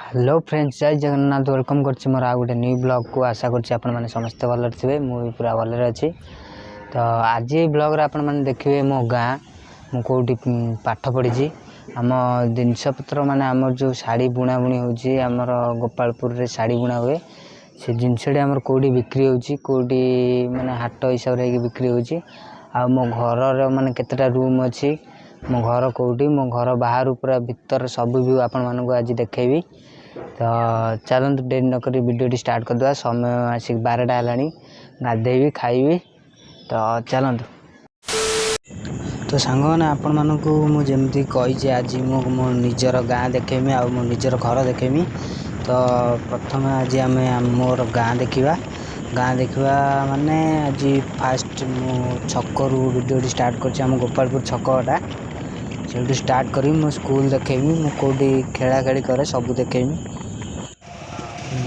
Hello friends, जय Jagannath. Welcome करछि मोर आ गोटे न्यू ब्लॉग को। आशा करछि आपण माने समस्त भल थे। मुझे पूरा भल अच्छी। तो आज ब्लॉग रे आपण माने देखिए मो गाँ मु कौटी पाठ पढ़ी आम जिनपतर माने आमर जो शाड़ी बुणा बुणी होची आमर गोपालपुर रे शाड़ी बुणा हुए से जिनसटी आमर कौटी बिक्री होची कौटी माने हाट हिसाब रे बिक्री होची। आ मो घर माने केतेटा रूम अच्छी मो घर कौटी मो घर बाहर पूरा भीतर सब भी आपण मानक आज देखेबी। तो चलते डेरी नक वीडियो स्टार्ट करदे। समय आसिक 12टा है, गाधेबी खाइबी। तो चलतु। तो सांग मैंने आपण मानक मुझे कही आज मो निजर गाँ देखेमी आ मो निजर घर देखेमी। तो प्रथम आज आम मोर गाँ देखा माने आज फास्ट मु छकरू वीडियो स्टार्ट कर गोपालपुर छकटा से स्टार्ट करी मो स्कूल देखेमी मु कौटी खेला खेली करे सब देखेमी।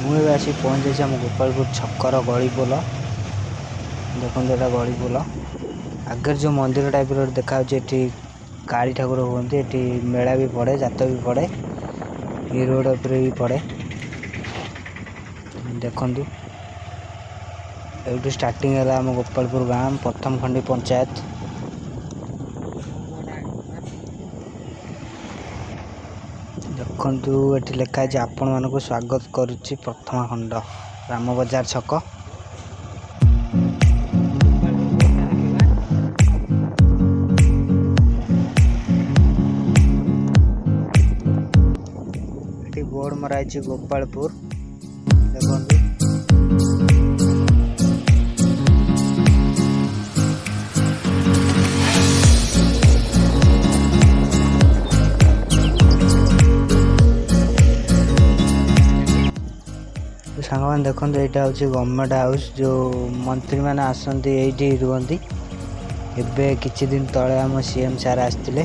मुझे आसिक पहुँच जाइए आम गोपालपुर छकर गली पोल। देखो यहाँ गली पोल आगे जो मंदिर टाइप देखा ये काली ठाकुर हमें ये मेला भी पड़े, जात भी पड़े, ये रोड पर भी पड़े। देखु ये स्टार्टिंग है आम गोपालपुर गाँव प्रथम खंडी पंचायत। देखु ये लिखाई आपण मानक स्वागत करुच्ची प्रथम खंड राम बजार छक। ये बोर्ड मराई गोपालपुर। देखु सांग मैंने देखो यहाँ हूँ गवर्नमेंट हाउस जो मंत्री मैंने आसती ये रुहति। एबे किछि दिन तले आम सीएम सार आसते।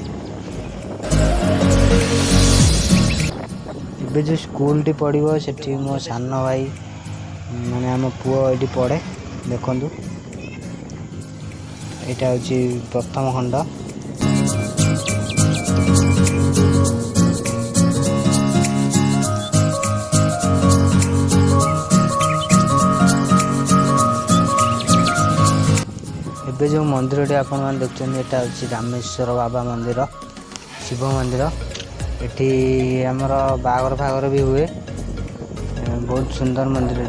एबे जो स्कूल टी पढ़ो से मो सान भाई माने आम पुओ ये पढ़े। देखु यहाँ हूँ प्रथम खंड। ଏବେ जो मंदिर आपण मैंने देखते हैं यहाँ हूँ रामेश्वर बाबा मंदिर, शिव मंदिर। एटी आमर बागर फागर भी हुए, बहुत सुंदर मंदिर। ये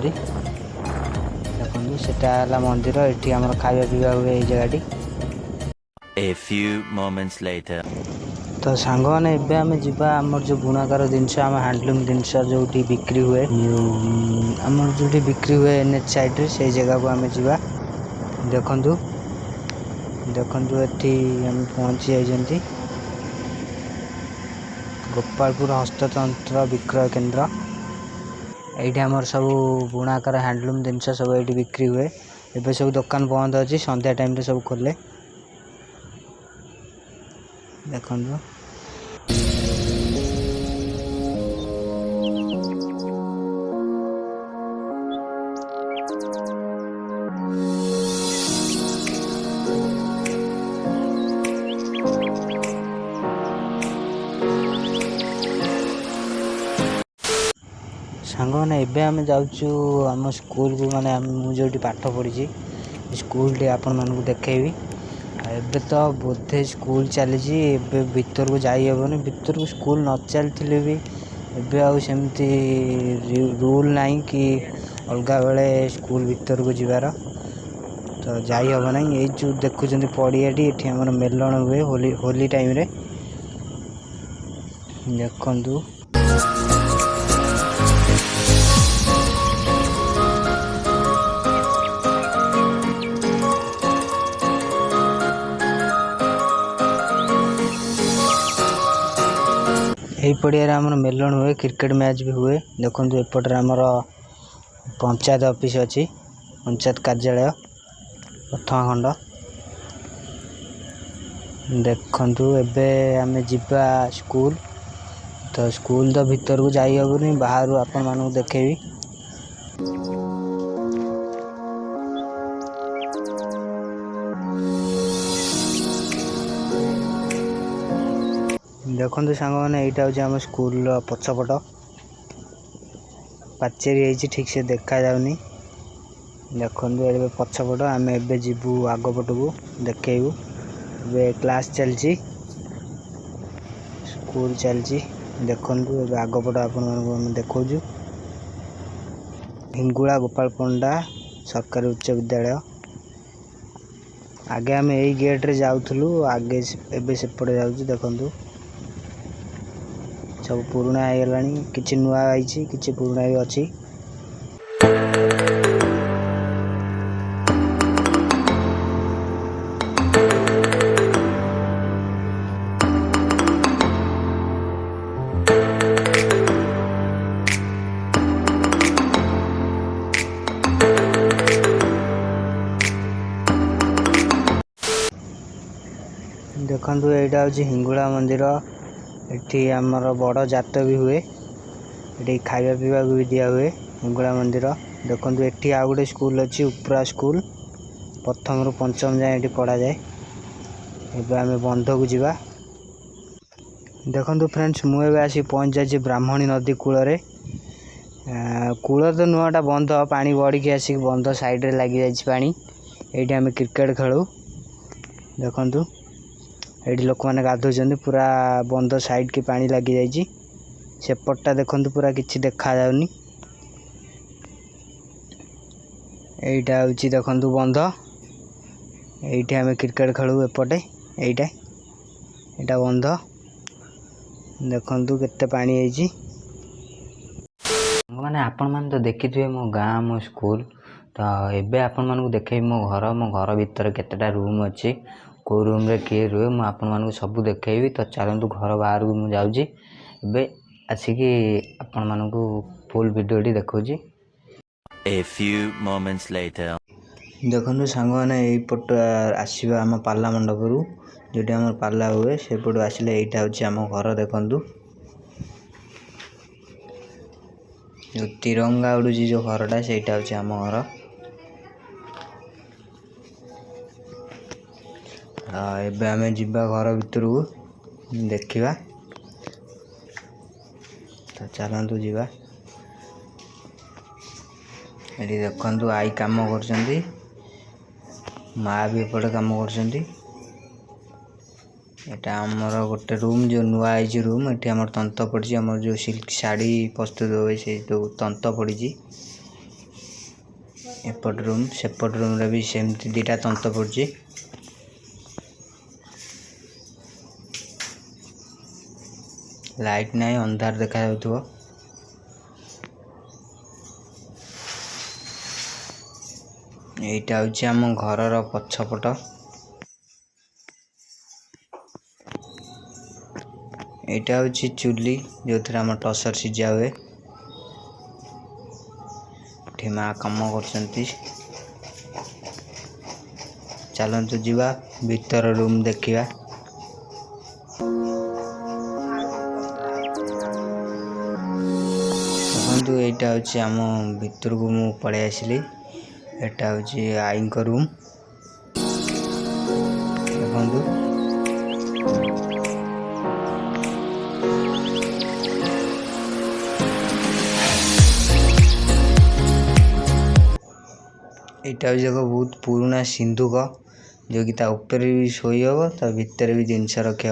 देखो सेटा मंदिर, ये आमर खावा पीवा हुए ये जगह। A few moments later. तो सांग मैंने एबे आम जीवा आमर जो बुणाकार जिनस आम हैंडलूम जिनस जो बिक्री हुए आमर जो बिक्री हुए NH साइड रे से जगह को आम जीवा। देखु देखु ये आम पहुँची जाइए गोपालपुर हस्ततंत्र विक्रय केन्द्र। ये आमर सब बुणाकार हैंडलूम जिनस सब ये बिक्री हुए। एबे सब दुकान बंद अच्छी, संध्या टाइम रे सब खोले। देखु सांग मैंने एबे आम जाऊँ आम स्कूल को माने मुझे पाठ पढ़ी स्कूल टी आपण मानक देखेबी। एबे तो बोधे स्कूल चली भीतर को जाई हेबनी। भीतर को स्कूल न चलती भी एबे आउ सेमती रूल नहीं कि अलग बेले स्कूल भीतर को जीवार तो जाई हेब ना। ये जो देखुं पड़ियाटी ये आम मेलन हुए होली टाइम रे। देखु यही पड़िया आमर मेलन हुए, क्रिकेट मैच भी हुए। देखो एपटे आमर पंचायत ऑफिस अच्छी, पंचायत कार्यालय प्रथम खंड। देखु एबे आम जीवा स्कूल। तो स्कूल तो भीतर को जाई हेबनी, बाहर आपण मानक देखेबी। देखो सांग मैंने यहाँ हूँ आम स्कूल पछपट। पाचेरी है ठीक से देखा जाउनी देखो ए पछपट आम ए जीवु आगपट को देखू ए क्लास चलची स्कूल चलची देखु ए आगपट आपण देखु हिंगुला गोपाल पंडा सरकारी उच्च विद्यालय आगे आम यही गेट रे जाऊँ आगे एबे सेपटे जाऊँ देखु सब पुराना हो गला कि नुआ आई कि पुराना भी अच्छी देखु यहाँ हूँ हिंगुला मंदिर ये आमर बड़ जात भी हुए ये खावा पीवा भी दिया हुए हिंगुला मंदिर देखो ये आउ गोटे स्कूल अच्छी उपरा स्कूल प्रथम रु पंचम जाए ये पढ़ा जाए एवं आम बंध को जीवा देखो फ्रेंड्स मुझे आसी पहुँच जाए ब्राह्मणी नदी कूल कूल तो नुआटा बंध पानी बढ़ी के आसिक बंध साइड रे लगी जाए पानी ये आम क्रिकेट खेलु देखु ये लोक मैंने गाधों पूरा बंध साइड की पानी लगी जाइए सेपटा देखु पूरा किसी देखा जाउनी यहीटा हूँ देखु बंध ये आम क्रिकेट खेलु एपटे यहाँ बंध देखु केते पानी है मैंने आपण मैंने तो देखी मो गाँ मो स्कूल तो एबे आपण मानू देखे मो घर भीतर केतेटा रूम अच्छी को रूम रे किए रुए मुझे आपण मानू सब देखेबी तो चलतु घर बाहर को मुझे जाऊँगी एबे आसिकी आपण मानू full वीडियोटी देखौजी A few moments later. देखु सांग मैंने यहीपट आसवा आम पाला मंडप रू जो आम पाला हुए से पटू आसिले यहाँ हूँ आम घर देखु जो तिरंगा उड़ू जो घरटा से हूँ आम घर एबे आमे जिबा घर भीतर को देखा तो चलतु जीवा ये देखु आई काम कर माँ भी एपटे काम कर आमर गोटे रूम जो नुआ आई रूम ये आम तंत पड़ी आम जो सिल्क शाढ़ी प्रस्तुत हुए से जो तंत पड़ी एपट रूम सेपट रूम रे भी सेमती दीटा तंत पड़ी लाइट नहीं अंधार देखा जाउथबो यहाँ हूँ आम घर पछपट यहाँ हूँ चुली जो थे आम टसर सीझा हुए माँ कम कर चलतु जीवा भीतर रूम देखा यहाँ हूँ आम भीतर को मु पलि आसली यहाँ हूँ आई रूम देखु यहाँ हूँ बहुत पुराना सिंधुक जो कि ऊपर भी शोई हम ता भीतर भी जिनस रखे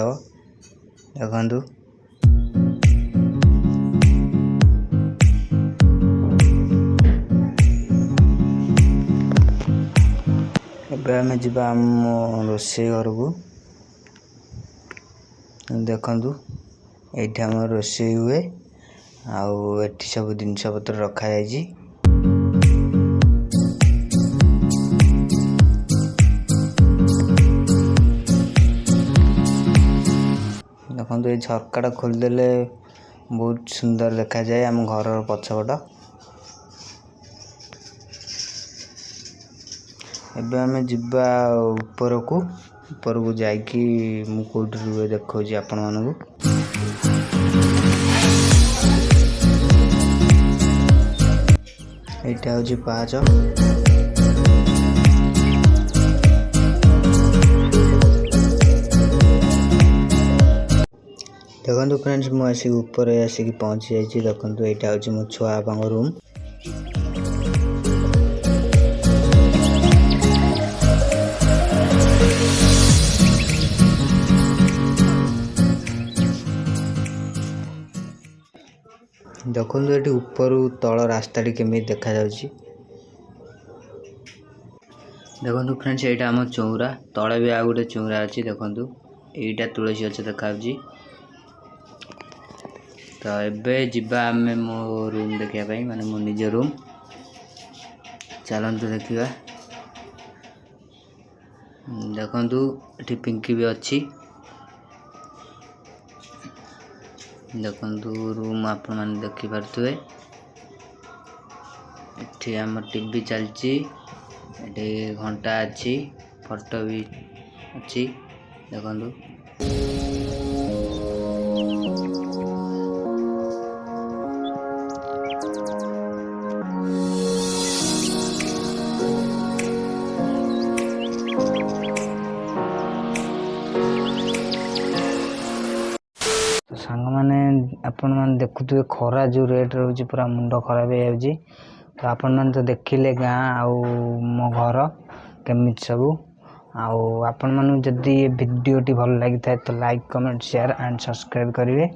हम देखु आम जा रोसे घर को देखु ये आम रोसे हुए आउ सब जिनस पत्र रखा जाइए देखो ये झरकाटा खोलदेले बहुत सुंदर देखा जाए आम घर पछपट एबे आम जिबा ऊपर को जाइकी मु कोठी रुए देखौजी आपण मानू एटा हूँ पाँच देखो फ्रेंड्स मु आसिक ऊपर आसिक पहुँची जाइए। देखो यहाँ हूँ मो छुआ बापा रूम। देखो ये ऊपर तल रास्ता केमी देखा जाउची। देखो फ्रेंड्स यहाँ आम चौरा तले भी आ गए चौरा अच्छी। देखो यहीटा तुलसी गछ देखा। तो एबे जिबा आमे मो रूम देखिया पाई माने मो निज रूम चलतु देखा। देखु ये पिंकी भी अच्छी। देखु रूम आपण मैंने देखिपे। ये आम टीवी चलची। ये घंटा अच्छी फोटो भी अच्छी। देखु तो सांग मैंने आपण मैंने देखुए खरा जो रेट रोचे पूरा मुंड खराब हो जाए। तो आपण मैंने तो देखिले गाँ आउ मो घर केमी सब आपण मानू जदि ये वीडियोटी भल लगी था तो like comment share and subscribe करेंगे।